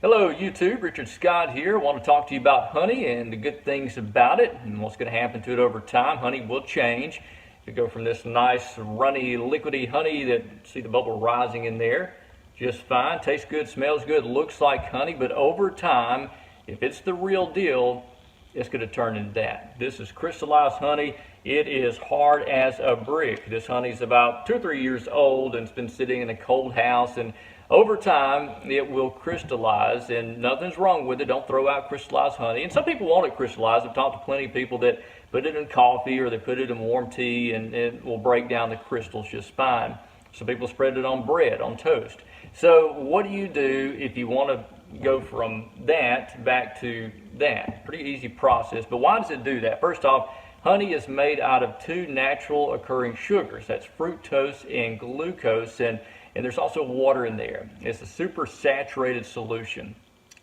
Hello YouTube, Richard Scott here. I want to talk to you about honey and the good things about it and what's going to happen to it over time. Honey will change. You go from this nice runny liquidy honey that see the bubble rising in there just fine, tastes good, smells good, looks like honey, but over time, if it's the real deal, it's going to turn into that. This is crystallized honey. It is hard as a brick. This honey is about 2 or 3 years old and it's been sitting in a cold house, and over time it will crystallize, and nothing's wrong with it. Don't throw out crystallized honey. And some people want it crystallized. I've talked to plenty of people that put it in coffee or they put it in warm tea and it will break down the crystals just fine. Some people spread it on bread, on toast. So what do you do if you want to go from that back to that? Pretty easy process, but why does it do that? First off, honey is made out of 2 natural occurring sugars. That's fructose and glucose, and there's also water in there. It's a super saturated solution.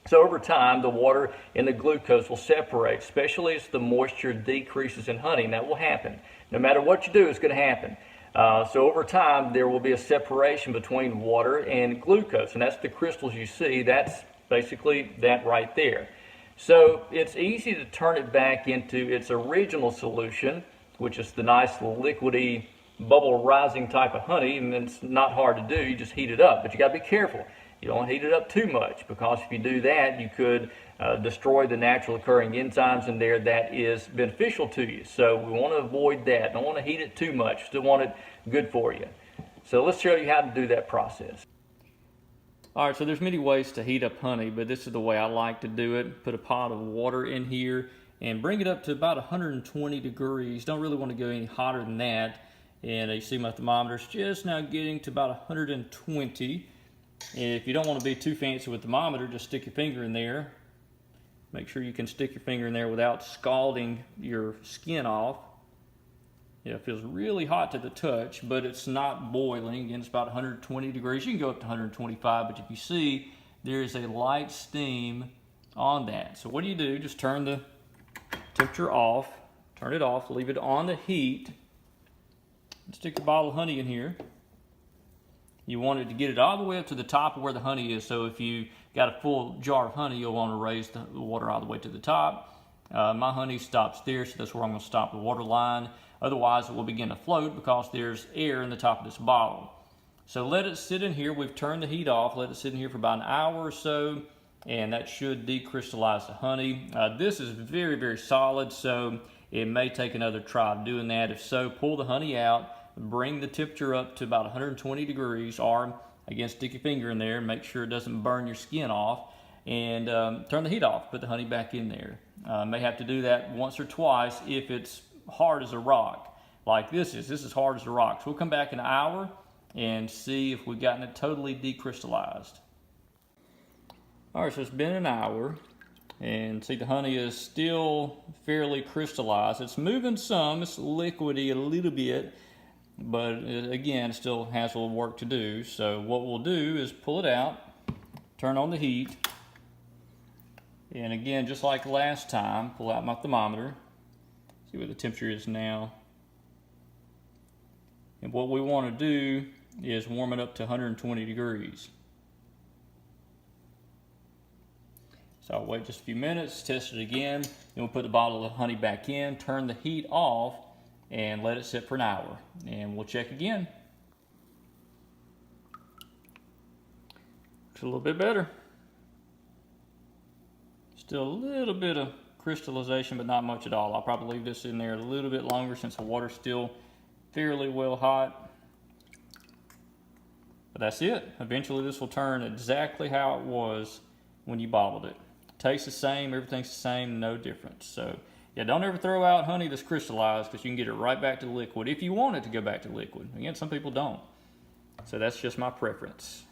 So over time, the water and the glucose will separate, especially as the moisture decreases in honey, and that will happen. No matter what you do, it's going to happen. So over time, there will be a separation between water and glucose, and that's the crystals you see. That's basically that right there. So it's easy to turn it back into its original solution, which is the nice liquidy, bubble rising type of honey, and it's not hard to do. You just heat it up, but you got to be careful. You don't heat it up too much, because if you do that, you could destroy the natural occurring enzymes in there that is beneficial to you. So we want to avoid that. Don't want to heat it too much. Still want it good for you. So let's show you how to do that process. All right, so there's many ways to heat up honey, but this is the way I like to do it. Put a pot of water in here and bring it up to about 120 degrees. Don't really want to go any hotter than that. And you see my thermometer's just now getting to about 120. And if you don't want to be too fancy with the thermometer, just stick your finger in there. Make sure you can stick your finger in there without scalding your skin off. Yeah, it feels really hot to the touch, but it's not boiling. Again, it's about 120 degrees. You can go up to 125, but if you see, there is a light steam on that. So what do? Just turn the temperature off, turn it off, leave it on the heat, and stick the bottle of honey in here. You want it to get it all the way up to the top of where the honey is. So if you got a full jar of honey, you'll want to raise the water all the way to the top. My honey stops there, so that's where I'm going to stop the water line. Otherwise, it will begin to float because there's air in the top of this bottle. So let it sit in here. We've turned the heat off. Let it sit in here for about an hour or so, and that should decrystallize the honey. This is very, very solid, so it may take another try of doing that. If so, pull the honey out, bring the temperature up to about 120 degrees, or again, stick your finger in there and make sure it doesn't burn your skin off, and turn the heat off, put the honey back in there. May have to do that once or twice if it's hard as a rock, like this is. This is hard as a rock. So we'll come back in an hour and see if we've gotten it totally decrystallized. All right, so it's been an hour, and see the honey is still fairly crystallized. It's moving some, it's liquidy a little bit, but again, it still has a little work to do. So what we'll do is pull it out, turn on the heat, and again, just like last time, pull out my thermometer, see what the temperature is now. And what we want to do is warm it up to 120 degrees. So I'll wait just a few minutes, test it again, then we'll put the bottle of honey back in, turn the heat off, and let it sit for an hour. And we'll check again. Looks a little bit better. Still a little bit of crystallization, but not much at all. I'll probably leave this in there a little bit longer since the water's still fairly well hot. But that's it. Eventually this will turn exactly how it was when you bottled it. Tastes the same, everything's the same, no difference. So yeah, don't ever throw out honey that's crystallized, because you can get it right back to liquid if you want it to go back to liquid. Again, some people don't. So that's just my preference.